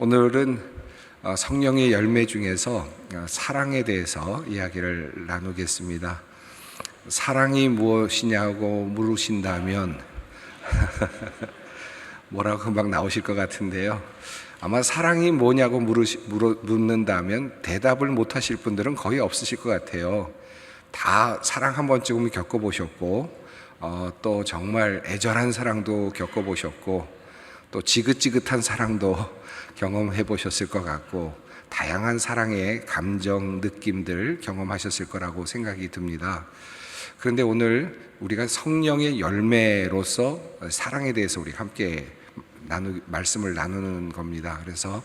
오늘은 성령의 열매 중에서 사랑에 대해서 이야기를 나누겠습니다. 사랑이 무엇이냐고 물으신다면 뭐라고 금방 나오실 것 같은데요. 아마 사랑이 뭐냐고 묻는다면 대답을 못 하실 분들은 거의 없으실 것 같아요. 다 사랑 한 번쯤은 겪어보셨고 또 정말 애절한 사랑도 겪어보셨고 또 지긋지긋한 사랑도 경험해 보셨을 것 같고 다양한 사랑의 감정, 느낌들 경험하셨을 거라고 생각이 듭니다. 그런데 오늘 우리가 성령의 열매로서 사랑에 대해서 우리 함께 말씀을 나누는 겁니다. 그래서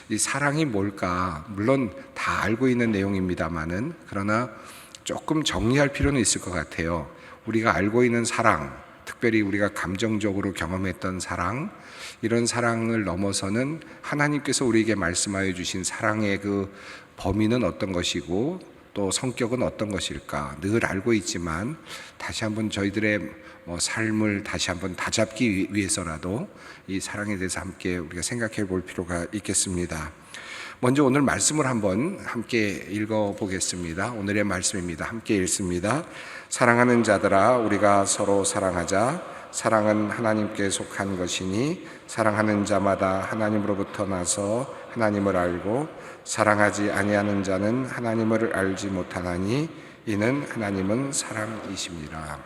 이 사랑이 뭘까? 물론 다 알고 있는 내용입니다만은 그러나 조금 정리할 필요는 있을 것 같아요. 우리가 알고 있는 사랑, 특별히 우리가 감정적으로 경험했던 사랑, 이런 사랑을 넘어서는 하나님께서 우리에게 말씀하여 주신 사랑의 그 범위는 어떤 것이고 또 성격은 어떤 것일까 늘 알고 있지만 다시 한번 저희들의 삶을 다시 한번 다잡기 위해서라도 이 사랑에 대해서 함께 우리가 생각해 볼 필요가 있겠습니다. 먼저 오늘 말씀을 한번 함께 읽어보겠습니다. 오늘의 말씀입니다. 함께 읽습니다. 사랑하는 자들아, 우리가 서로 사랑하자. 사랑은 하나님께 속한 것이니 사랑하는 자마다 하나님으로부터 나서 하나님을 알고 사랑하지 아니하는 자는 하나님을 알지 못하나니 이는 하나님은 사랑이십니다.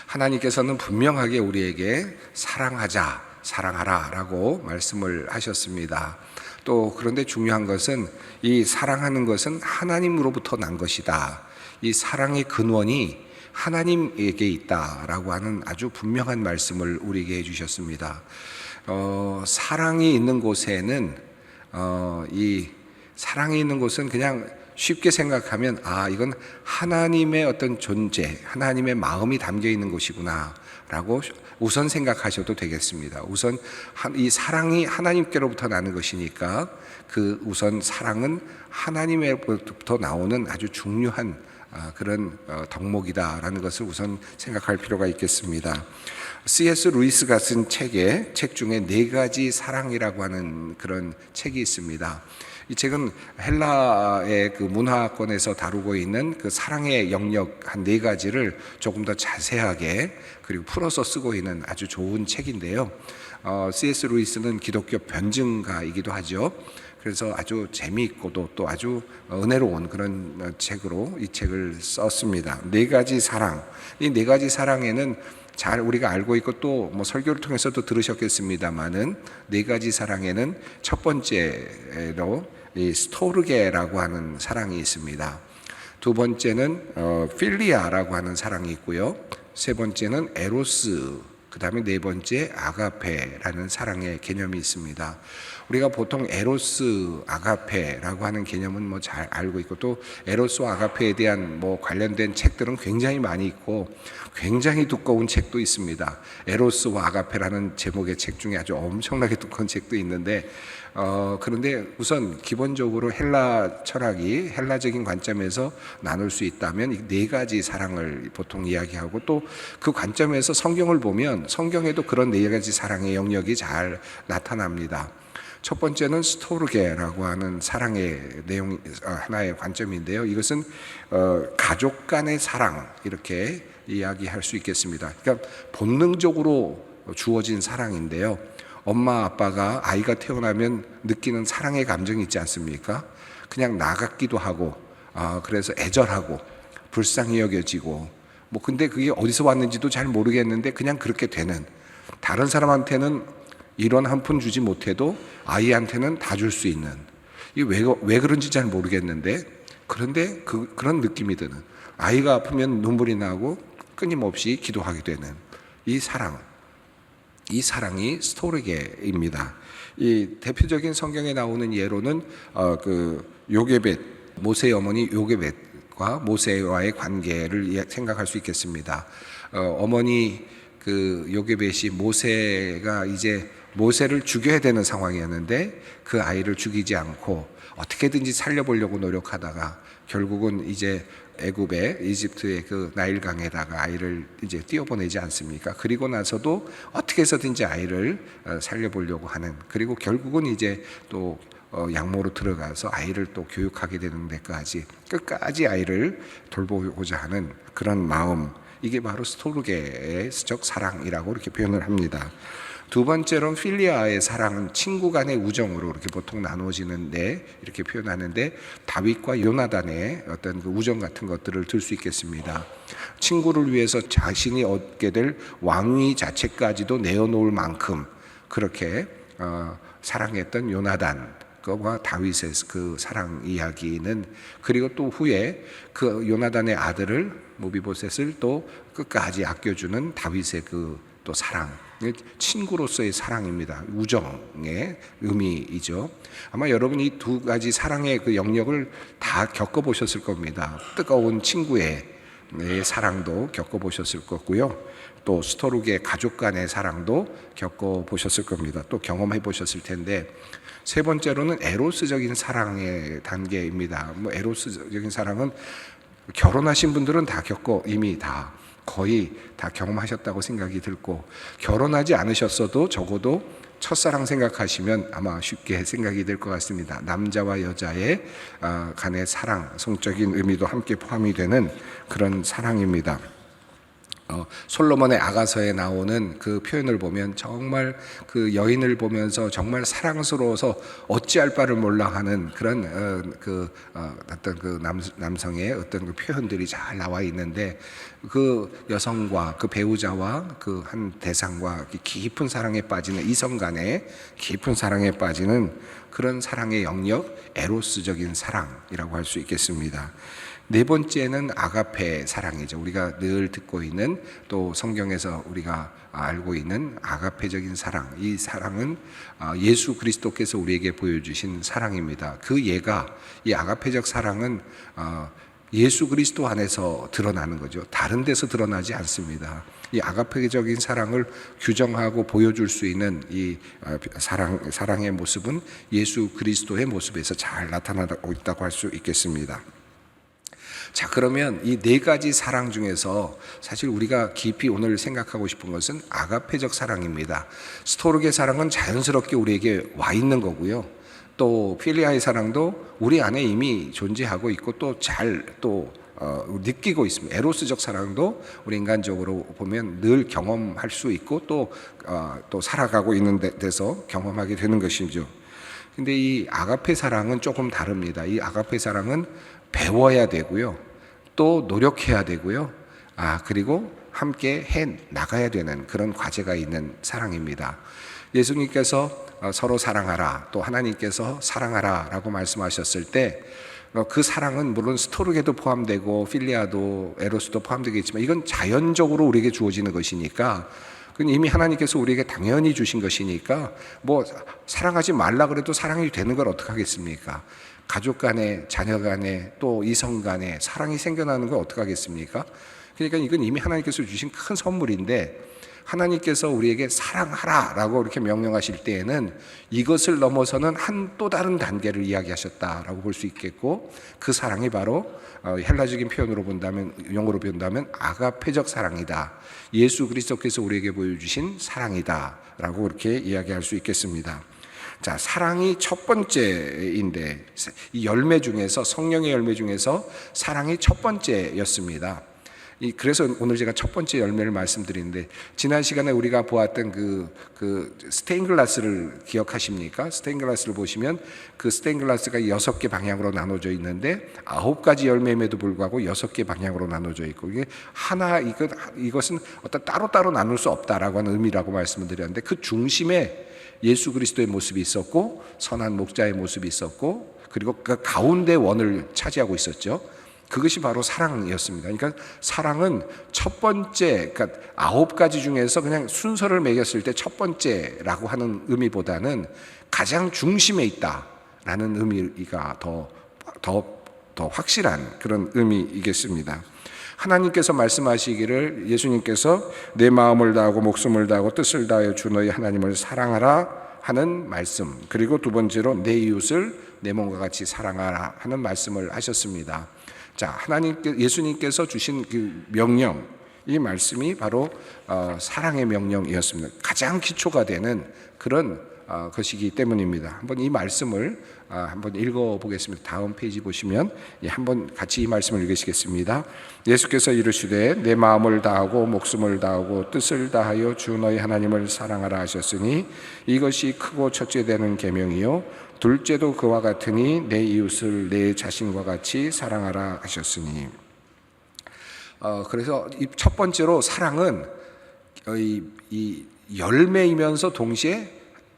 하나님께서는 분명하게 우리에게 사랑하자, 사랑하라 라고 말씀을 하셨습니다. 또 그런데 중요한 것은 이 사랑하는 것은 하나님으로부터 난 것이다. 이 사랑의 근원이 하나님에게 있다라고 하는 아주 분명한 말씀을 우리에게 해주셨습니다. 사랑이 있는 곳에는 이 사랑이 있는 곳은 그냥 쉽게 생각하면 이건 하나님의 어떤 존재, 하나님의 마음이 담겨 있는 곳이구나 라고 우선 생각하셔도 되겠습니다. 우선 이 사랑이 하나님께로부터 나는 것이니까 그 우선 사랑은 하나님으로부터 나오는 아주 중요한 그런 덕목이다라는 것을 우선 생각할 필요가 있겠습니다. C.S. 루이스가 쓴 책 중에 4가지 사랑이라고 하는 그런 책이 있습니다. 이 책은 헬라의 그 문화권에서 다루고 있는 그 사랑의 영역 한 4가지를 조금 더 자세하게 그리고 풀어서 쓰고 있는 아주 좋은 책인데요. C.S. 루이스는 기독교 변증가이기도 하죠. 그래서 아주 재미있고도 또 아주 은혜로운 그런 책으로 이 책을 썼습니다. 4가지 사랑. 이 4가지 사랑에는 잘 우리가 알고 있고 또 설교를 통해서도 들으셨겠습니다만은 4가지 사랑에는 첫 번째로 이 스토르게라고 하는 사랑이 있습니다. 두 번째는 필리아라고 하는 사랑이 있고요. 세 번째는 에로스, 그 다음에 4번째 아가페라는 사랑의 개념이 있습니다. 우리가 보통 에로스, 아가페라고 하는 개념은 잘 알고 있고 또 에로스와 아가페에 대한 관련된 책들은 굉장히 많이 있고 굉장히 두꺼운 책도 있습니다. 에로스와 아가페라는 제목의 책 중에 아주 엄청나게 두꺼운 책도 있는데 그런데 우선 기본적으로 헬라 철학이 헬라적인 관점에서 나눌 수 있다면 이 4가지 사랑을 보통 이야기하고 또 그 관점에서 성경을 보면 성경에도 그런 4가지 사랑의 영역이 잘 나타납니다. 첫 번째는 스토르게라고 하는 사랑의 내용 하나의 관점인데요. 이것은 가족 간의 사랑 이렇게 이야기할 수 있겠습니다. 그러니까 본능적으로 주어진 사랑인데요. 엄마 아빠가 아이가 태어나면 느끼는 사랑의 감정이 있지 않습니까? 그냥 나 같기도 하고 그래서 애절하고 불쌍히 여겨지고 근데 그게 어디서 왔는지도 잘 모르겠는데 그냥 그렇게 되는, 다른 사람한테는 1원 한 푼 주지 못해도 아이한테는 다 줄 수 있는, 이게 왜 그런지 잘 모르겠는데 그런데 그런 느낌이 드는, 아이가 아프면 눈물이 나고 끊임없이 기도하게 되는 이 사랑이 스토르게입니다. 이 대표적인 성경에 나오는 예로는 요게벳, 모세의 어머니 요게벳과 모세와의 관계를 생각할 수 있겠습니다. 어머니 요게벳이 모세가 이제 모세를 죽여야 되는 상황이었는데 그 아이를 죽이지 않고 어떻게든지 살려보려고 노력하다가 결국은 이제 애굽에 이집트의 그 나일강에다가 아이를 이제 띄워보내지 않습니까? 그리고 나서도 어떻게 해서든지 아이를 살려보려고 하는, 그리고 결국은 이제 또 양모로 들어가서 아이를 또 교육하게 되는 데까지 끝까지 아이를 돌보고자 하는 그런 마음, 이게 바로 스토르게적 사랑이라고 이렇게 표현을 합니다. 두 번째로는 필리아의 사랑은 친구 간의 우정으로 이렇게 보통 나누어지는데, 이렇게 표현하는데 다윗과 요나단의 어떤 그 우정 같은 것들을 들 수 있겠습니다. 친구를 위해서 자신이 얻게 될 왕위 자체까지도 내어놓을 만큼 그렇게 사랑했던 요나단 과 다윗의 그 사랑 이야기는, 그리고 또 후에 그 요나단의 아들을 모비보셋을 또 끝까지 아껴주는 다윗의 그 또 사랑, 친구로서의 사랑입니다. 우정의 의미이죠. 아마 여러분이 이 두 가지 사랑의 그 영역을 다 겪어보셨을 겁니다. 뜨거운 친구의 사랑도 겪어보셨을 거고요. 또 스토르게 가족 간의 사랑도 겪어보셨을 겁니다. 또 경험해 보셨을 텐데, 세 번째로는 에로스적인 사랑의 단계입니다. 에로스적인 사랑은 결혼하신 분들은 다 이미 다 거의 다 경험하셨다고 생각이 들고, 결혼하지 않으셨어도 적어도 첫사랑 생각하시면 아마 쉽게 생각이 될 것 같습니다. 남자와 여자의 간의 사랑, 성적인 의미도 함께 포함이 되는 그런 사랑입니다. 솔로몬의 아가서에 나오는 그 표현을 보면 정말 그 여인을 보면서 정말 사랑스러워서 어찌할 바를 몰라 하는 그런 어떤 그 남성의 어떤 그 표현들이 잘 나와 있는데, 그 여성과 그 배우자와 그 한 대상과 깊은 사랑에 빠지는, 이성 간의 깊은 사랑에 빠지는 그런 사랑의 영역, 에로스적인 사랑이라고 할 수 있겠습니다. 네 번째는 아가페 사랑이죠. 우리가 늘 듣고 있는, 또 성경에서 우리가 알고 있는 아가페적인 사랑. 이 사랑은 예수 그리스도께서 우리에게 보여주신 사랑입니다. 이 아가페적 사랑은 예수 그리스도 안에서 드러나는 거죠. 다른 데서 드러나지 않습니다. 이 아가페적인 사랑을 규정하고 보여줄 수 있는 이 사랑의 모습은 예수 그리스도의 모습에서 잘 나타나고 있다고 할 수 있겠습니다. 자, 그러면 이 네 가지 사랑 중에서 사실 우리가 깊이 오늘 생각하고 싶은 것은 아가페적 사랑입니다. 스토르게 사랑은 자연스럽게 우리에게 와 있는 거고요. 또 필리아의 사랑도 우리 안에 이미 존재하고 있고 또 잘 느끼고 있습니다. 에로스적 사랑도 우리 인간적으로 보면 늘 경험할 수 있고 또 살아가고 있는 데서 경험하게 되는 것이죠. 근데 이 아가페 사랑은 조금 다릅니다. 이 아가페 사랑은 배워야 되고요. 또 노력해야 되고요. 그리고 함께 해 나가야 되는 그런 과제가 있는 사랑입니다. 예수님께서 서로 사랑하라, 또 하나님께서 사랑하라 라고 말씀하셨을 때 그 사랑은 물론 스토르게도 포함되고 필리아도 에로스도 포함되겠지만 이건 자연적으로 우리에게 주어지는 것이니까, 그건 이미 하나님께서 우리에게 당연히 주신 것이니까 뭐 사랑하지 말라 그래도 사랑이 되는 걸 어떡하겠습니까? 가족 간에, 자녀 간에, 또 이성 간에 사랑이 생겨나는 걸 어떡하겠습니까? 그러니까 이건 이미 하나님께서 주신 큰 선물인데, 하나님께서 우리에게 사랑하라 라고 이렇게 명령하실 때에는 이것을 넘어서는 또 다른 단계를 이야기하셨다라고 볼 수 있겠고, 그 사랑이 바로 헬라적인 표현으로 본다면, 영어로 본다면 아가페적 사랑이다. 예수 그리스도께서 우리에게 보여주신 사랑이다 라고 이렇게 이야기할 수 있겠습니다. 자, 사랑이 첫 번째인데, 이 열매 중에서, 성령의 열매 중에서 사랑이 첫 번째였습니다. 그래서 오늘 제가 첫 번째 열매를 말씀드리는데, 지난 시간에 우리가 보았던 그 스테인글라스를 기억하십니까? 스테인글라스를 보시면 그 스테인글라스가 6개 방향으로 나눠져 있는데 9가지 열매임에도 불구하고 6개 방향으로 나눠져 있고, 이게 이것은 어떤 따로따로 나눌 수 없다라고 하는 의미라고 말씀을 드렸는데, 그 중심에 예수 그리스도의 모습이 있었고 선한 목자의 모습이 있었고, 그리고 그 가운데 원을 차지하고 있었죠. 그것이 바로 사랑이었습니다. 그러니까 사랑은 첫 번째, 그러니까 9가지 중에서 그냥 순서를 매겼을 때 첫 번째라고 하는 의미보다는 가장 중심에 있다라는 의미가 더 확실한 그런 의미이겠습니다. 하나님께서 말씀하시기를, 예수님께서 내 마음을 다하고 목숨을 다하고 뜻을 다하여 주 너희 하나님을 사랑하라 하는 말씀, 그리고 두 번째로 내 이웃을 내 몸과 같이 사랑하라 하는 말씀을 하셨습니다. 자, 예수님께서 주신 그 명령, 이 말씀이 바로 사랑의 명령이었습니다. 가장 기초가 되는 그런 것이기 때문입니다. 한번 이 말씀을 한번 읽어보겠습니다. 다음 페이지 보시면 한번 같이 이 말씀을 읽으시겠습니다. 예수께서 이르시되 내 마음을 다하고 목숨을 다하고 뜻을 다하여 주 너희 하나님을 사랑하라 하셨으니 이것이 크고 첫째 되는 계명이요 둘째도 그와 같으니 내 이웃을 내 자신과 같이 사랑하라 하셨으니. 그래서 이 첫 번째로 사랑은 이 열매이면서 동시에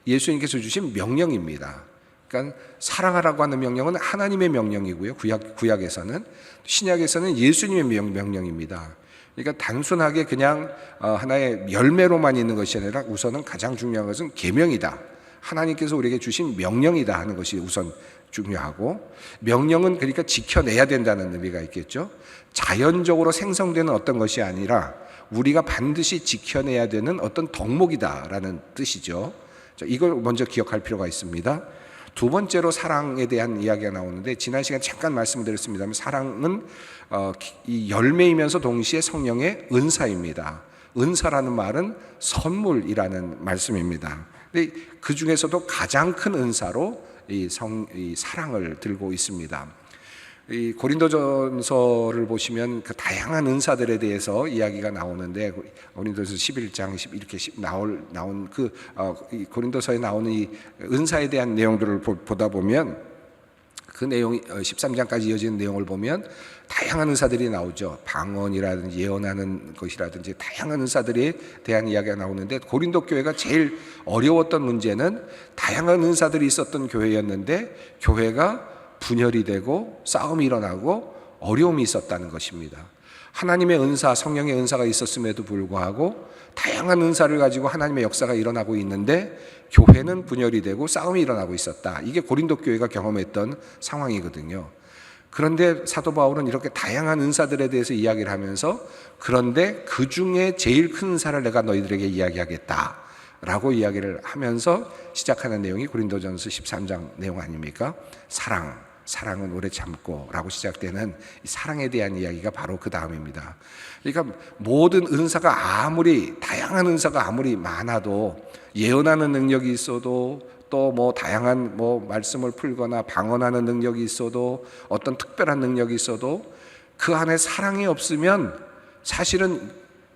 예수님께서 주신 명령입니다. 그러니까 사랑하라고 하는 명령은 하나님의 명령이고요. 구약에서는, 신약에서는 예수님의 명령입니다. 그러니까 단순하게 그냥 하나의 열매로만 있는 것이 아니라 우선은 가장 중요한 것은 계명이다. 하나님께서 우리에게 주신 명령이다 하는 것이 우선 중요하고, 명령은 그러니까 지켜내야 된다는 의미가 있겠죠. 자연적으로 생성되는 어떤 것이 아니라 우리가 반드시 지켜내야 되는 어떤 덕목이다라는 뜻이죠. 이걸 먼저 기억할 필요가 있습니다. 두 번째로 사랑에 대한 이야기가 나오는데, 지난 시간에 잠깐 말씀드렸습니다만 사랑은 이 열매이면서 동시에 성령의 은사입니다. 은사라는 말은 선물이라는 말씀입니다. 근데 그 중에서도 가장 큰 은사로 이 사랑을 들고 있습니다. 이 고린도전서를 보시면 그 다양한 은사들에 대해서 이야기가 나오는데, 고린도서 11장 이렇게 나온 그 고린도서에 나오는 이 은사에 대한 내용들을 보다 보면, 그 내용이 13장까지 이어지는 내용을 보면 다양한 은사들이 나오죠. 방언이라든지 예언하는 것이라든지 다양한 은사들에 대한 이야기가 나오는데, 고린도 교회가 제일 어려웠던 문제는 다양한 은사들이 있었던 교회였는데 교회가 분열이 되고 싸움이 일어나고 어려움이 있었다는 것입니다. 하나님의 은사, 성령의 은사가 있었음에도 불구하고 다양한 은사를 가지고 하나님의 역사가 일어나고 있는데 교회는 분열이 되고 싸움이 일어나고 있었다. 이게 고린도 교회가 경험했던 상황이거든요. 그런데 사도 바울은 이렇게 다양한 은사들에 대해서 이야기를 하면서, 그런데 그 중에 제일 큰 은사를 내가 너희들에게 이야기하겠다 라고 이야기를 하면서 시작하는 내용이 고린도전서 13장 내용 아닙니까? 사랑은 오래 참고 라고 시작되는 이 사랑에 대한 이야기가 바로 그 다음입니다. 그러니까 모든 은사가 다양한 은사가 아무리 많아도, 예언하는 능력이 있어도, 또 뭐 다양한 말씀을 풀거나 방언하는 능력이 있어도, 어떤 특별한 능력이 있어도 그 안에 사랑이 없으면 사실은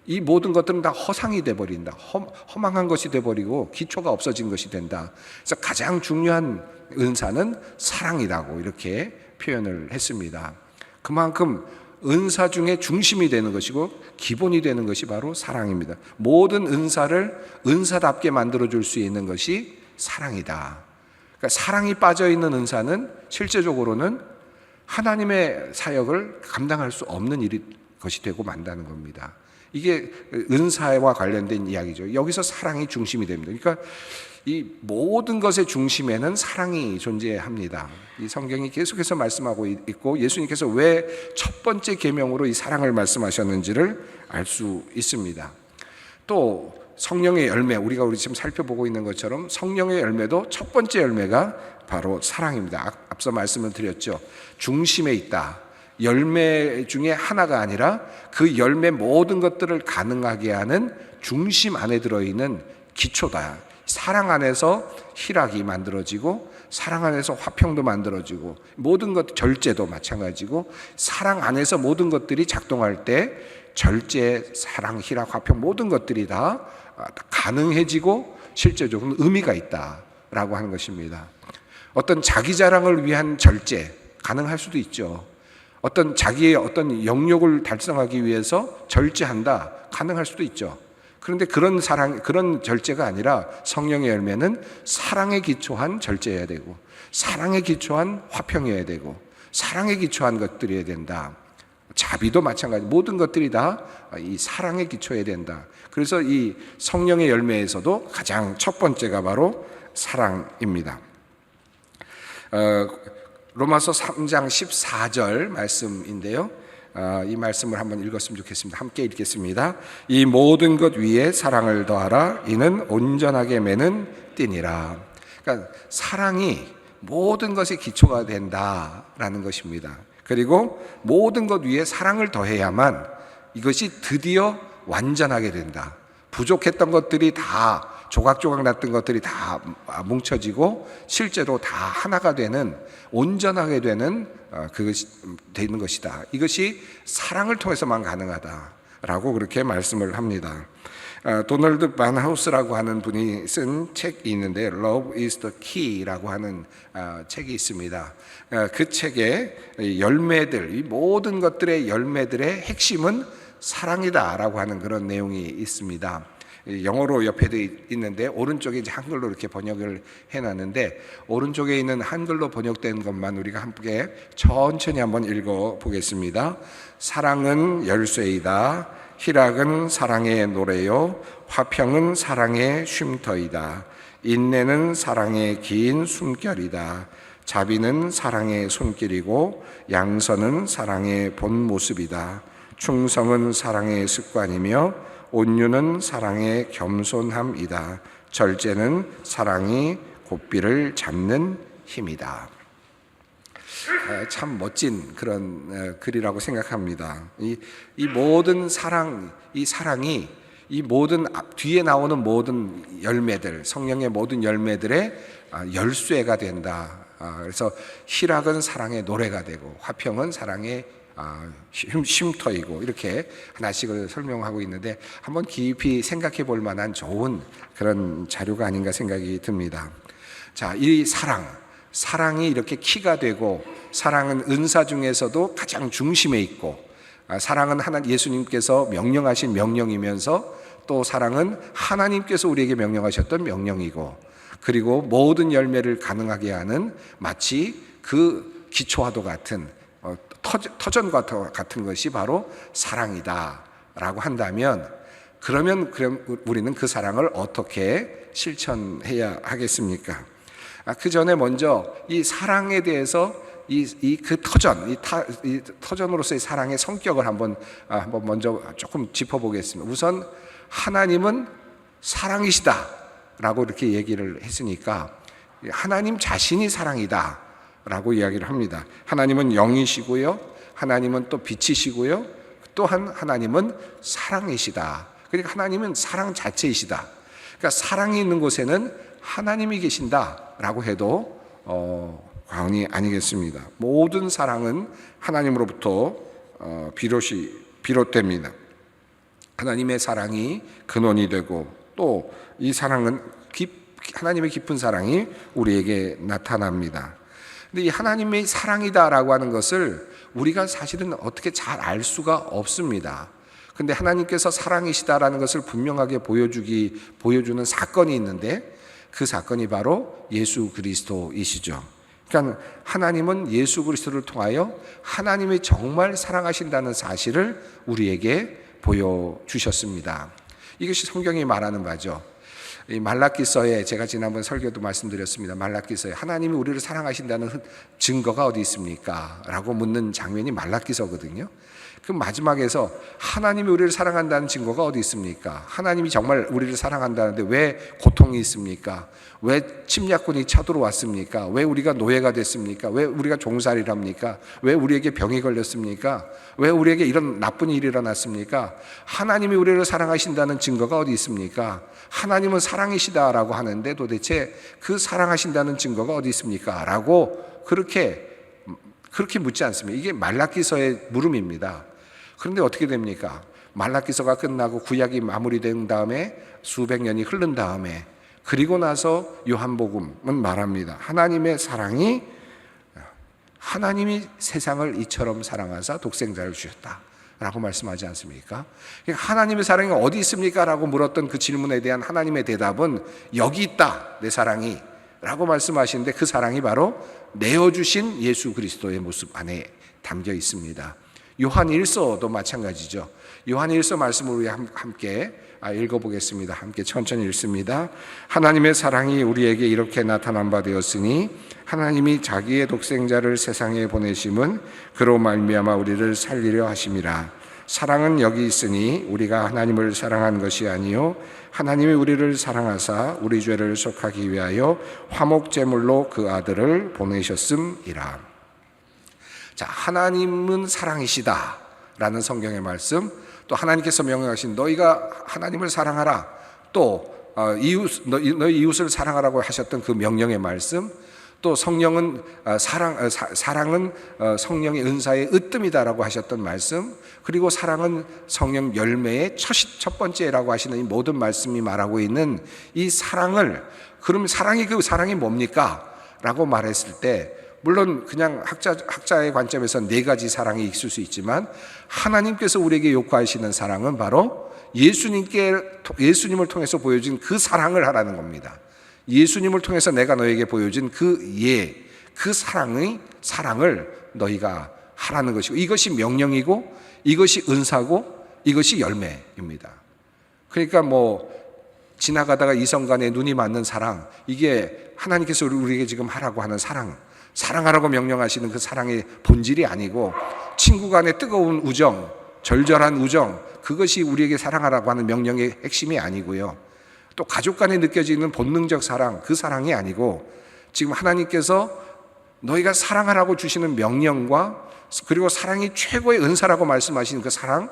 이 모든 것들은 다 허상이 돼버린다. 허망한 것이 돼버리고 기초가 없어진 것이 된다. 그래서 가장 중요한 은사는 사랑이라고 이렇게 표현을 했습니다. 그만큼 은사 중에 중심이 되는 것이고 기본이 되는 것이 바로 사랑입니다. 모든 은사를 은사답게 만들어줄 수 있는 것이 사랑이다. 그러니까 사랑이 빠져있는 은사는 실제적으로는 하나님의 사역을 감당할 수 없는 것이 되고 만다는 겁니다. 이게 은사와 관련된 이야기죠. 여기서 사랑이 중심이 됩니다. 그러니까 이 모든 것의 중심에는 사랑이 존재합니다. 이 성경이 계속해서 말씀하고 있고, 예수님께서 왜 첫 번째 계명으로 이 사랑을 말씀하셨는지를 알 수 있습니다. 또 성령의 열매, 우리가 지금 살펴보고 있는 것처럼 성령의 열매도 첫 번째 열매가 바로 사랑입니다. 앞서 말씀을 드렸죠. 중심에 있다. 열매 중에 하나가 아니라 그 열매 모든 것들을 가능하게 하는 중심 안에 들어있는 기초다. 사랑 안에서 희락이 만들어지고, 사랑 안에서 화평도 만들어지고, 모든 것, 절제도 마찬가지고, 사랑 안에서 모든 것들이 작동할 때 절제, 사랑, 희락, 화평 모든 것들이 다 가능해지고 실제적으로 의미가 있다라고 하는 것입니다. 어떤 자기 자랑을 위한 절제 가능할 수도 있죠. 어떤 자기의 어떤 영역을 달성하기 위해서 절제한다 가능할 수도 있죠. 그런데 그런 절제가 아니라 성령의 열매는 사랑에 기초한 절제여야 되고, 사랑에 기초한 화평이어야 되고, 사랑에 기초한 것들이어야 된다. 자비도 마찬가지, 모든 것들이 다 이 사랑에 기초해야 된다. 그래서 이 성령의 열매에서도 가장 첫 번째가 바로 사랑입니다. 로마서 3장 14절 말씀인데요. 이 말씀을 한번 읽었으면 좋겠습니다. 함께 읽겠습니다. 이 모든 것 위에 사랑을 더하라. 이는 온전하게 매는 띠니라. 그러니까 사랑이 모든 것의 기초가 된다라는 것입니다. 그리고 모든 것 위에 사랑을 더해야만 이것이 드디어 완전하게 된다. 부족했던 것들이 다 조각조각 났던 것들이 다 뭉쳐지고 실제로 다 하나가 되는, 온전하게 되는 그것이 되는 것이다. 이것이 사랑을 통해서만 가능하다라고 그렇게 말씀을 합니다. 도널드 반하우스라고 하는 분이 쓴 책이 있는데 Love is the Key라고 하는 책이 있습니다. 그 책의 열매들, 이 모든 것들의 열매들의 핵심은 사랑이다라고 하는 그런 내용이 있습니다. 영어로 옆에 있는데 오른쪽에 이제 한글로 이렇게 번역을 해놨는데, 오른쪽에 있는 한글로 번역된 것만 우리가 함께 천천히 한번 읽어 보겠습니다. 사랑은 열쇠이다. 희락은 사랑의 노래요. 화평은 사랑의 쉼터이다. 인내는 사랑의 긴 숨결이다. 자비는 사랑의 손길이고 양선은 사랑의 본 모습이다. 충성은 사랑의 습관이며 온유는 사랑의 겸손함이다. 절제는 사랑이 고삐를 잡는 힘이다. 참 멋진 그런 글이라고 생각합니다. 이 모든 사랑, 이 사랑이 이 모든 뒤에 나오는 모든 열매들, 성령의 모든 열매들의 열쇠가 된다. 그래서 희락은 사랑의 노래가 되고 화평은 사랑의 쉼터이고, 이렇게 하나씩을 설명하고 있는데 한번 깊이 생각해 볼 만한 좋은 그런 자료가 아닌가 생각이 듭니다. 자, 이 사랑이 이렇게 키가 되고, 사랑은 은사 중에서도 가장 중심에 있고, 사랑은 예수님께서 명령하신 명령이면서 또 사랑은 하나님께서 우리에게 명령하셨던 명령이고, 그리고 모든 열매를 가능하게 하는 마치 그 기초와도 같은 터전과 같은 것이 바로 사랑이다라고 한다면, 그럼 우리는 그 사랑을 어떻게 실천해야 하겠습니까? 그 전에 먼저 이 사랑에 대해서 그 터전으로서의 사랑의 성격을 한번 먼저 조금 짚어보겠습니다. 우선 하나님은 사랑이시다라고 이렇게 얘기를 했으니까 하나님 자신이 사랑이다 라고 이야기를 합니다. 하나님은 영이시고요, 하나님은 또 빛이시고요, 또한 하나님은 사랑이시다. 그러니까 하나님은 사랑 자체이시다. 그러니까 사랑이 있는 곳에는 하나님이 계신다라고 해도 과언이 아니겠습니다. 모든 사랑은 하나님으로부터 비롯됩니다. 하나님의 사랑이 근원이 되고, 또 이 사랑은 하나님의 깊은 사랑이 우리에게 나타납니다. 근데 이 하나님의 사랑이다라고 하는 것을 우리가 사실은 어떻게 잘 알 수가 없습니다. 근데 하나님께서 사랑이시다라는 것을 분명하게 보여주는 사건이 있는데, 그 사건이 바로 예수 그리스도이시죠. 그러니까 하나님은 예수 그리스도를 통하여 하나님이 정말 사랑하신다는 사실을 우리에게 보여주셨습니다. 이것이 성경이 말하는 바죠. 이 말라기서에, 제가 지난번 설교도 말씀드렸습니다. 말라기서에 하나님이 우리를 사랑하신다는 증거가 어디 있습니까? 라고 묻는 장면이 말라기서거든요. 그 마지막에서 하나님이 우리를 사랑한다는 증거가 어디 있습니까? 하나님이 정말 우리를 사랑한다는데 왜 고통이 있습니까? 왜 침략군이 쳐들어왔습니까? 왜 우리가 노예가 됐습니까? 왜 우리가 종살이랍니까? 왜 우리에게 병이 걸렸습니까? 왜 우리에게 이런 나쁜 일이 일어났습니까? 하나님이 우리를 사랑하신다는 증거가 어디 있습니까? 하나님은 사랑이시다라고 하는데 도대체 그 사랑하신다는 증거가 어디 있습니까? 라고 그렇게 묻지 않습니다. 이게 말라기서의 물음입니다. 그런데 어떻게 됩니까? 말라기서가 끝나고 구약이 마무리된 다음에 수백 년이 흐른 다음에, 그리고 나서 요한복음은 말합니다. 하나님이 세상을 이처럼 사랑하사 독생자를 주셨다 라고 말씀하지 않습니까? 하나님의 사랑이 어디 있습니까? 라고 물었던 그 질문에 대한 하나님의 대답은 여기 있다, 내 사랑이 라고 말씀하시는데, 그 사랑이 바로 내어주신 예수 그리스도의 모습 안에 담겨 있습니다. 요한 1서도 마찬가지죠. 요한 1서 말씀을 우리 함께 읽어보겠습니다. 함께 천천히 읽습니다. 하나님의 사랑이 우리에게 이렇게 나타난 바 되었으니 하나님이 자기의 독생자를 세상에 보내심은 그로 말미암아 우리를 살리려 하심이라. 사랑은 여기 있으니 우리가 하나님을 사랑한 것이 아니요 하나님이 우리를 사랑하사 우리 죄를 속하기 위하여 화목제물로 그 아들을 보내셨음이라. 자, 하나님은 사랑이시다라는 성경의 말씀, 또 하나님께서 명령하신 너희가 하나님을 사랑하라, 또 너희 이웃을 사랑하라고 하셨던 그 명령의 말씀, 또 성령은 사랑은 성령의 은사의 으뜸이다라고 하셨던 말씀, 그리고 사랑은 성령 열매의 첫 번째라고 하시는 이 모든 말씀이 말하고 있는 이 사랑을, 그럼 그 사랑이 뭡니까? 라고 말했을 때, 물론 그냥 학자의 관점에서 네 가지 사랑이 있을 수 있지만, 하나님께서 우리에게 요구하시는 사랑은 바로 예수님을 통해서 보여준 그 사랑을 하라는 겁니다. 예수님을 통해서 내가 너에게 보여준 그 사랑을 너희가 하라는 것이고, 이것이 명령이고, 이것이 은사고, 이것이 열매입니다. 그러니까 지나가다가 이성간에 눈이 맞는 사랑, 이게 하나님께서 우리에게 지금 하라고 하는 사랑하라고 명령하시는 그 사랑의 본질이 아니고, 친구 간의 뜨거운 우정, 절절한 우정, 그것이 우리에게 사랑하라고 하는 명령의 핵심이 아니고요. 또 가족 간에 느껴지는 본능적 사랑, 그 사랑이 아니고, 지금 하나님께서 너희가 사랑하라고 주시는 명령과, 그리고 사랑이 최고의 은사라고 말씀하시는 그 사랑,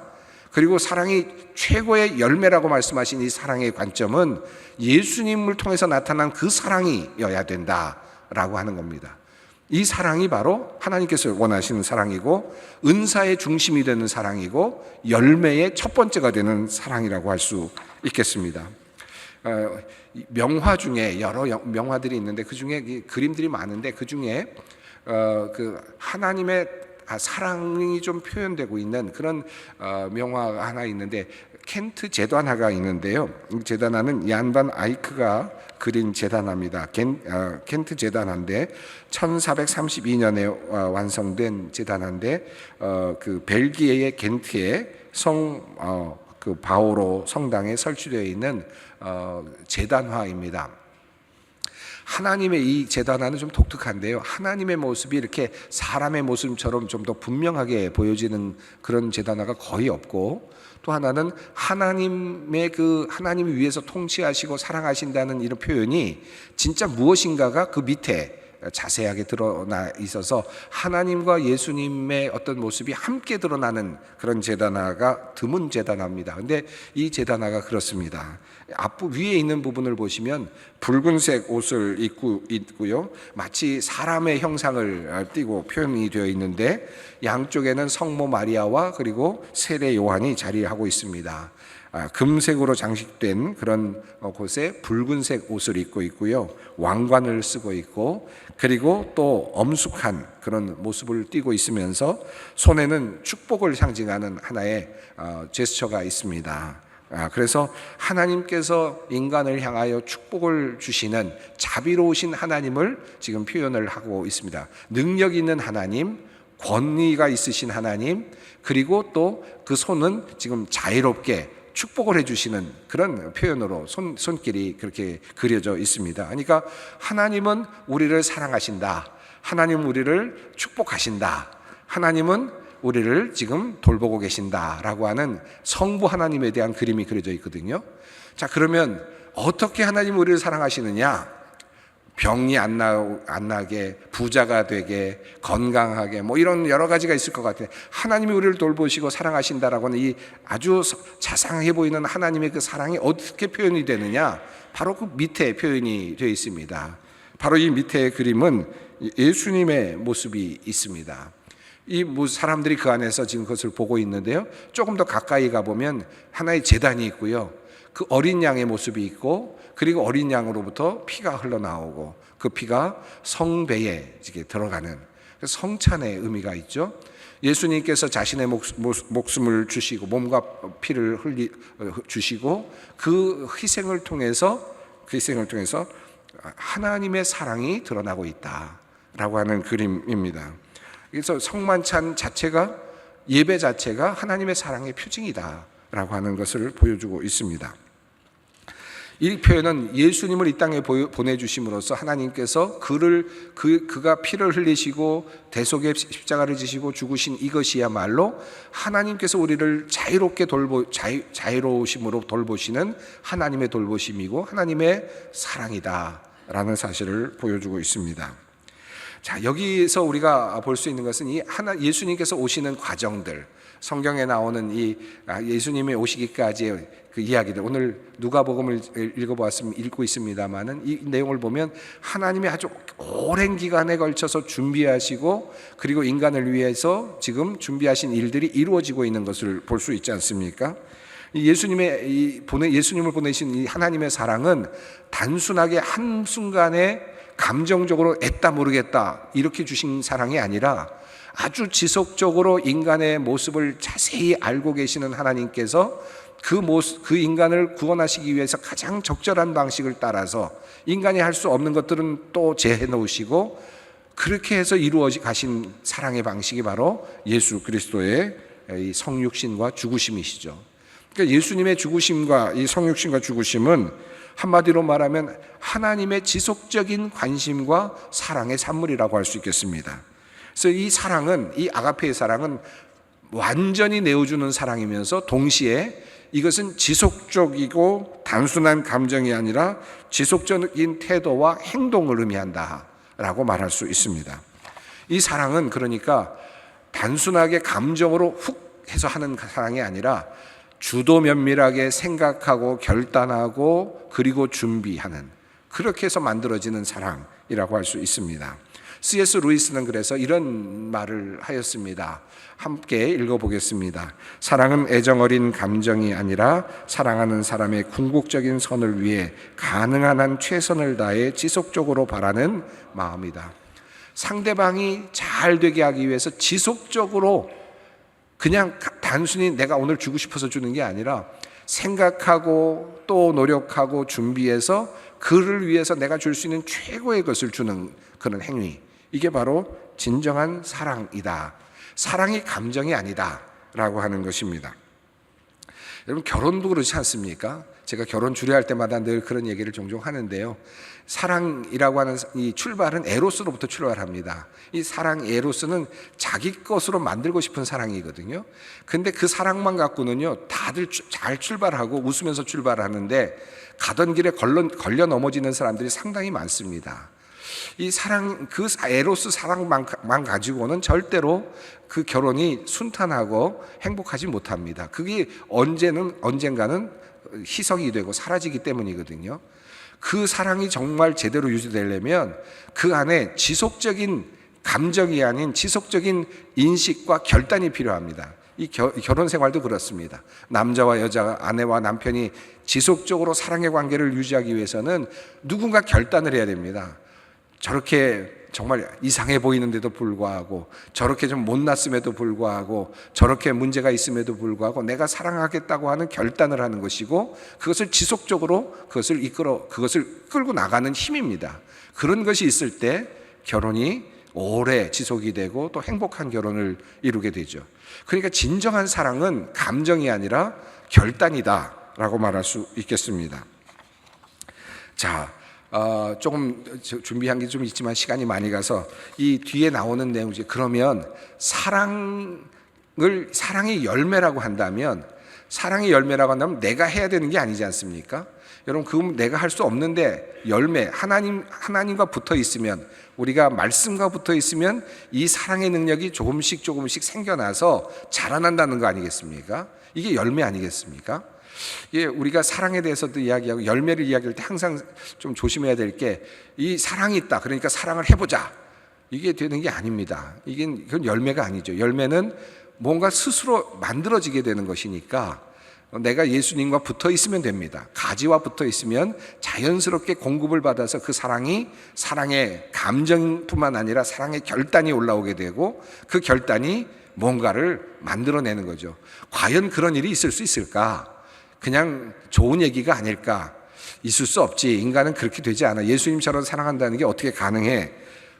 그리고 사랑이 최고의 열매라고 말씀하신 이 사랑의 관점은 예수님을 통해서 나타난 그 사랑이어야 된다라고 하는 겁니다. 이 사랑이 바로 하나님께서 원하시는 사랑이고, 은사의 중심이 되는 사랑이고, 열매의 첫 번째가 되는 사랑이라고 할 수 있겠습니다. 명화 중에 여러 명화들이 있는데, 그 중에 그림들이 많은데, 그 중에 그 하나님의 사랑이 좀 표현되고 있는 그런 명화가 하나 있는데, 켄트 제단화가 있는데요. 이 제단화는 얀반 아이크가 그린 제단화입니다. 켄트 제단화인데 1432년에 완성된 제단화인데, 그 벨기에의 겐트의 그 바오로 성당에 설치되어 있는 제단화입니다. 하나님의 이 제단화는 좀 독특한데요. 하나님의 모습이 이렇게 사람의 모습처럼 좀 더 분명하게 보여지는 그런 제단화가 거의 없고, 또 하나는 하나님이 위에서 통치하시고 사랑하신다는 이런 표현이 진짜 무엇인가가 그 밑에 자세하게 드러나 있어서 하나님과 예수님의 어떤 모습이 함께 드러나는 그런 제단화가 드문 제단화입니다. 근데 이 제단화가 그렇습니다. 위에 있는 부분을 보시면 붉은색 옷을 입고 있고요, 마치 사람의 형상을 띠고 표현이 되어 있는데, 양쪽에는 성모 마리아와 그리고 세례 요한이 자리하고 있습니다. 금색으로 장식된 그런 곳에 붉은색 옷을 입고 있고요, 왕관을 쓰고 있고, 그리고 또 엄숙한 그런 모습을 띠고 있으면서 손에는 축복을 상징하는 하나의 제스처가 있습니다. 그래서 하나님께서 인간을 향하여 축복을 주시는 자비로우신 하나님을 지금 표현을 하고 있습니다. 능력 있는 하나님, 권위가 있으신 하나님, 그리고 또 그 손은 지금 자유롭게 축복을 해주시는 그런 표현으로 손길이 그렇게 그려져 있습니다. 그러니까 하나님은 우리를 사랑하신다, 하나님은 우리를 축복하신다, 하나님은 우리를 지금 돌보고 계신다라고 하는 성부 하나님에 대한 그림이 그려져 있거든요. 자, 그러면 어떻게 하나님 우리를 사랑하시느냐? 병이 안 나게, 부자가 되게, 건강하게, 이런 여러 가지가 있을 것 같아요. 하나님이 우리를 돌보시고 사랑하신다라고 하는 이 아주 자상해 보이는 하나님의 그 사랑이 어떻게 표현이 되느냐? 바로 그 밑에 표현이 되어 있습니다. 바로 이 밑에 그림은 예수님의 모습이 있습니다. 이 사람들이 그 안에서 지금 그것을 보고 있는데요, 조금 더 가까이 가보면 하나의 제단이 있고요, 그 어린 양의 모습이 있고, 그리고 어린 양으로부터 피가 흘러나오고, 그 피가 성배에 들어가는 성찬의 의미가 있죠. 예수님께서 자신의 목숨을 주시고 몸과 피를 주시고, 그 희생을 통해서 하나님의 사랑이 드러나고 있다라고 하는 그림입니다. 그래서 성만찬 자체가, 예배 자체가 하나님의 사랑의 표징이다라고 하는 것을 보여주고 있습니다. 이 표현은 예수님을 이 땅에 보내주심으로써 하나님께서 그가 피를 흘리시고 대속의 십자가를 지시고 죽으신 이것이야말로 하나님께서 우리를 자유로우심으로 돌보시는 하나님의 돌보심이고 하나님의 사랑이다라는 사실을 보여주고 있습니다. 자, 여기서 우리가 볼 수 있는 것은 이 예수님께서 오시는 과정들, 성경에 나오는 이 예수님이 오시기까지의 그 이야기들, 오늘 누가복음을 읽고 있습니다만은 이 내용을 보면 하나님이 아주 오랜 기간에 걸쳐서 준비하시고 그리고 인간을 위해서 지금 준비하신 일들이 이루어지고 있는 것을 볼 수 있지 않습니까? 예수님을 보내신 이 하나님의 사랑은 단순하게 한순간에 감정적으로 애따 모르겠다 이렇게 주신 사랑이 아니라 아주 지속적으로 인간의 모습을 자세히 알고 계시는 하나님께서 그 인간을 구원하시기 위해서 가장 적절한 방식을 따라서 인간이 할 수 없는 것들은 또 제해 놓으시고 그렇게 해서 이루어지 가신 사랑의 방식이 바로 예수 그리스도의 이 성육신과 죽으심이시죠. 그러니까 예수님의 죽으심과 이 성육신과 죽으심은 한마디로 말하면 하나님의 지속적인 관심과 사랑의 산물이라고 할 수 있겠습니다. 그래서 이 사랑은, 이 아가페의 사랑은 완전히 내어주는 사랑이면서 동시에 이것은 지속적이고 단순한 감정이 아니라 지속적인 태도와 행동을 의미한다라고 말할 수 있습니다. 이 사랑은 그러니까 단순하게 감정으로 훅 해서 하는 사랑이 아니라 주도 면밀하게 생각하고 결단하고 그리고 준비하는, 그렇게 해서 만들어지는 사랑이라고 할 수 있습니다. C.S. 루이스는 그래서 이런 말을 하였습니다. 함께 읽어보겠습니다. 사랑은 애정어린 감정이 아니라 사랑하는 사람의 궁극적인 선을 위해 가능한 한 최선을 다해 지속적으로 바라는 마음이다. 상대방이 잘 되게 하기 위해서 지속적으로 그냥 단순히 내가 오늘 주고 싶어서 주는 게 아니라 생각하고 또 노력하고 준비해서 그를 위해서 내가 줄 수 있는 최고의 것을 주는 그런 행위, 이게 바로 진정한 사랑이다. 사랑이 감정이 아니다 라고 하는 것입니다. 여러분, 결혼도 그렇지 않습니까? 제가 결혼 주례할 때마다 늘 그런 얘기를 종종 하는데요. 사랑이라고 하는 이 출발은 에로스로부터 출발합니다. 이 사랑 에로스는 자기 것으로 만들고 싶은 사랑이거든요. 근데 그 사랑만 갖고는요, 다들 잘 출발하고 웃으면서 출발하는데 가던 길에 걸려 넘어지는 사람들이 상당히 많습니다. 이 사랑, 그 에로스 사랑만 가지고는 절대로 그 결혼이 순탄하고 행복하지 못합니다. 그게 언젠가는 희석이 되고 사라지기 때문이거든요. 그 사랑이 정말 제대로 유지되려면 그 안에 지속적인 감정이 아닌 지속적인 인식과 결단이 필요합니다. 이 결혼 생활도 그렇습니다. 남자와 여자가, 아내와 남편이 지속적으로 사랑의 관계를 유지하기 위해서는 누군가 결단을 해야 됩니다. 저렇게 정말 이상해 보이는데도 불구하고, 저렇게 좀 못났음에도 불구하고, 저렇게 문제가 있음에도 불구하고 내가 사랑하겠다고 하는 결단을 하는 것이고, 그것을 지속적으로 그것을 끌고 나가는 힘입니다. 그런 것이 있을 때 결혼이 오래 지속이 되고 또 행복한 결혼을 이루게 되죠. 그러니까 진정한 사랑은 감정이 아니라 결단이다라고 말할 수 있겠습니다. 자, 조금 준비한 게 좀 있지만 시간이 많이 가서 이 뒤에 나오는 내용이지. 그러면 사랑의 열매라고 한다면, 내가 해야 되는 게 아니지 않습니까? 여러분, 그건 내가 할 수 없는데 열매, 하나님과 붙어 있으면, 우리가 말씀과 붙어 있으면 이 사랑의 능력이 조금씩 생겨나서 자라난다는 거 아니겠습니까? 이게 열매 아니겠습니까? 예, 우리가 사랑에 대해서도 이야기하고 열매를 이야기할 때 항상 좀 조심해야 될 게, 이 사랑이 있다, 그러니까 사랑을 해보자, 이게 되는 게 아닙니다. 그건 열매가 아니죠. 열매는 뭔가 스스로 만들어지게 되는 것이니까 내가 예수님과 붙어 있으면 됩니다. 가지와 붙어 있으면 자연스럽게 공급을 받아서 그 사랑의 감정뿐만 아니라 사랑의 결단이 올라오게 되고, 그 결단이 뭔가를 만들어내는 거죠. 과연 그런 일이 있을 수 있을까? 그냥 좋은 얘기가 아닐까? 있을 수 없지. 인간은 그렇게 되지 않아. 예수님처럼 사랑한다는 게 어떻게 가능해?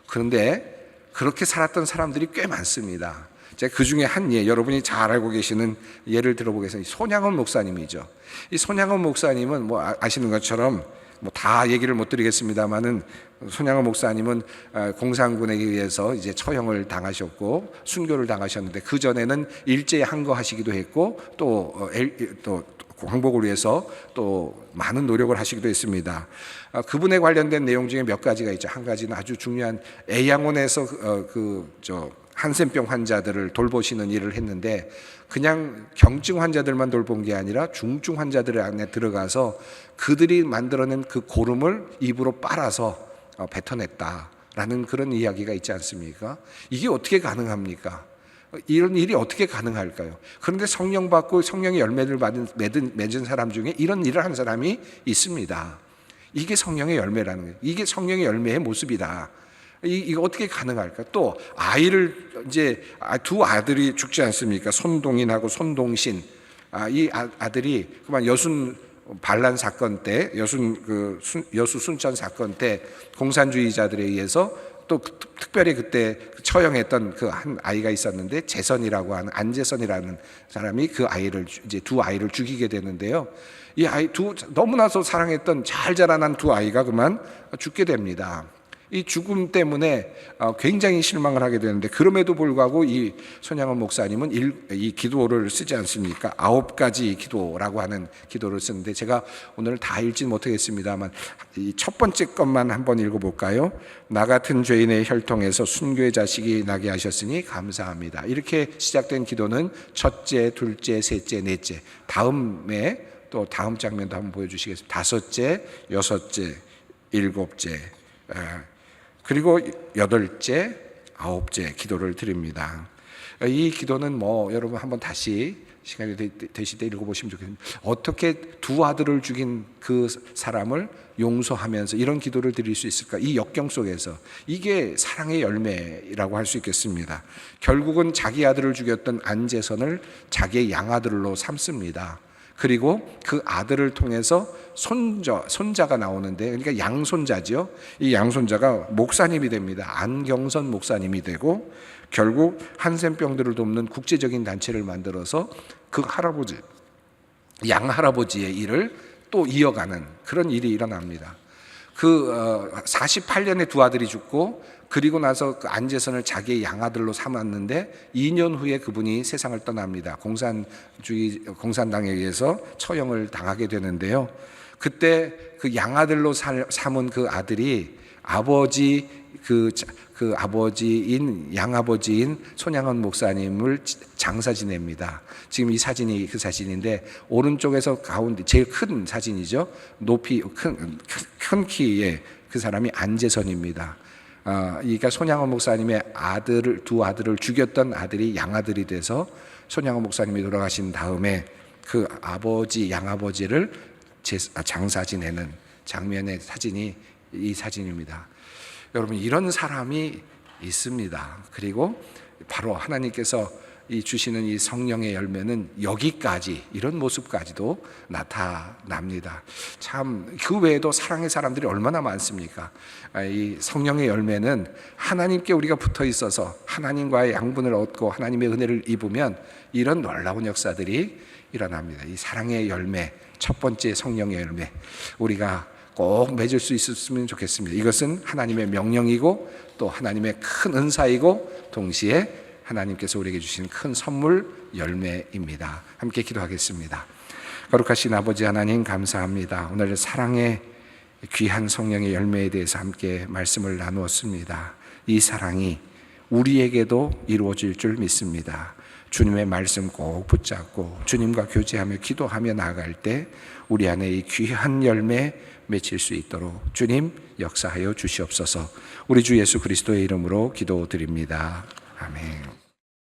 그런데 그렇게 살았던 사람들이 꽤 많습니다. 제가 그 중에 한 예, 여러분이 잘 알고 계시는 예를 들어보겠습니다. 손양원 목사님이죠. 이 손양원 목사님은 뭐 아시는 것처럼 뭐 다 얘기를 못 드리겠습니다만은, 손양원 목사님은 공산군에 의해서 이제 처형을 당하셨고 순교를 당하셨는데, 그 전에는 일제 항거하시기도 했고 또 광복을 위해서 또 많은 노력을 하시기도 했습니다. 그분에 관련된 내용 중에 몇 가지가 있죠. 한 가지는 아주 중요한 애양원에서 한센병 환자들을 돌보시는 일을 했는데, 그냥 경증 환자들만 돌본 게 아니라 중증 환자들 안에 들어가서 그들이 만들어낸 그 고름을 입으로 빨아서 맺어냈다라는 그런 이야기가 있지 않습니까? 이게 어떻게 가능합니까? 이런 일이 어떻게 가능할까요? 그런데 성령 받고 성령의 열매를 맺은 사람 중에 이런 일을 한 사람이 있습니다. 이게 성령의 열매라는 거예요. 이게 성령의 열매의 모습이다. 이거 어떻게 가능할까? 또 아이를 이제 두 아들이 죽지 않습니까? 손동인하고 손동신. 이 아들이 그만 여순 반란 사건 때, 여수 순천 사건 때 공산주의자들에 의해서 또 특별히 그때 처형했던 그 한 아이가 있었는데, 재선이라고 하는 안재선이라는 사람이 그 아이를 이제 두 아이를 죽이게 되는데요. 이 아이 너무나도 사랑했던 잘 자라난 두 아이가 그만 죽게 됩니다. 이 죽음 때문에 굉장히 실망을 하게 되는데, 그럼에도 불구하고 이 손양원 목사님은 이 기도를 쓰지 않습니까? 9가지 기도라고 하는 기도를 쓰는데, 제가 오늘 다 읽지는 못하겠습니다만 이 첫 번째 것만 한번 읽어볼까요? 나 같은 죄인의 혈통에서 순교의 자식이 나게 하셨으니 감사합니다. 이렇게 시작된 기도는 첫째, 둘째, 셋째, 넷째, 다음에 또 다음 장면도 한번 보여주시겠습니다. 다섯째, 여섯째, 일곱째, 그리고 여덟째, 아홉째 기도를 드립니다. 이 기도는 여러분 한번 다시 시간이 되실 때 읽어보시면 좋겠습니다. 어떻게 두 아들을 죽인 그 사람을 용서하면서 이런 기도를 드릴 수 있을까? 이 역경 속에서 이게 사랑의 열매라고 할 수 있겠습니다. 결국은 자기 아들을 죽였던 안재선을 자기의 양아들로 삼습니다. 그리고 그 아들을 통해서 손자가 나오는데, 그러니까 양손자죠. 이 양손자가 목사님이 됩니다. 안경선 목사님이 되고, 결국 한센병들을 돕는 국제적인 단체를 만들어서 그 양할아버지의 일을 또 이어가는 그런 일이 일어납니다. 48년에 두 아들이 죽고, 그리고 나서 그 안재선을 자기의 양아들로 삼았는데 2년 후에 그분이 세상을 떠납니다. 공산당에 의해서 처형을 당하게 되는데요. 그때 그 양아들로 삼은 그 아들이 양아버지인 손양원 목사님을 장사 지냅니다. 지금 이 사진이 그 사진인데, 오른쪽에서 가운데 제일 큰 사진이죠. 높이 큰 키의 그 사람이 안재선입니다. 그러니까 손양원 목사님의 두 아들을 죽였던 아들이 양아들이 돼서 손양원 목사님이 돌아가신 다음에 그 양아버지를 장사 지내는 장면의 사진이 이 사진입니다. 여러분, 이런 사람이 있습니다. 그리고 바로 하나님께서 주시는 이 성령의 열매는 여기까지, 이런 모습까지도 나타납니다. 참 그 외에도 사랑의 사람들이 얼마나 많습니까? 이 성령의 열매는 하나님께 우리가 붙어 있어서 하나님과의 양분을 얻고 하나님의 은혜를 입으면 이런 놀라운 역사들이 일어납니다. 이 사랑의 열매, 첫 번째 성령의 열매, 우리가 꼭 맺을 수 있었으면 좋겠습니다. 이것은 하나님의 명령이고 또 하나님의 큰 은사이고 동시에 하나님께서 우리에게 주신 큰 선물, 열매입니다. 함께 기도하겠습니다. 거룩하신 아버지 하나님, 감사합니다. 오늘 사랑의 귀한 성령의 열매에 대해서 함께 말씀을 나누었습니다. 이 사랑이 우리에게도 이루어질 줄 믿습니다. 주님의 말씀 꼭 붙잡고 주님과 교제하며 기도하며 나아갈 때 우리 안에 이 귀한 열매 맺힐 수 있도록 주님 역사하여 주시옵소서. 우리 주 예수 그리스도의 이름으로 기도드립니다. 아멘.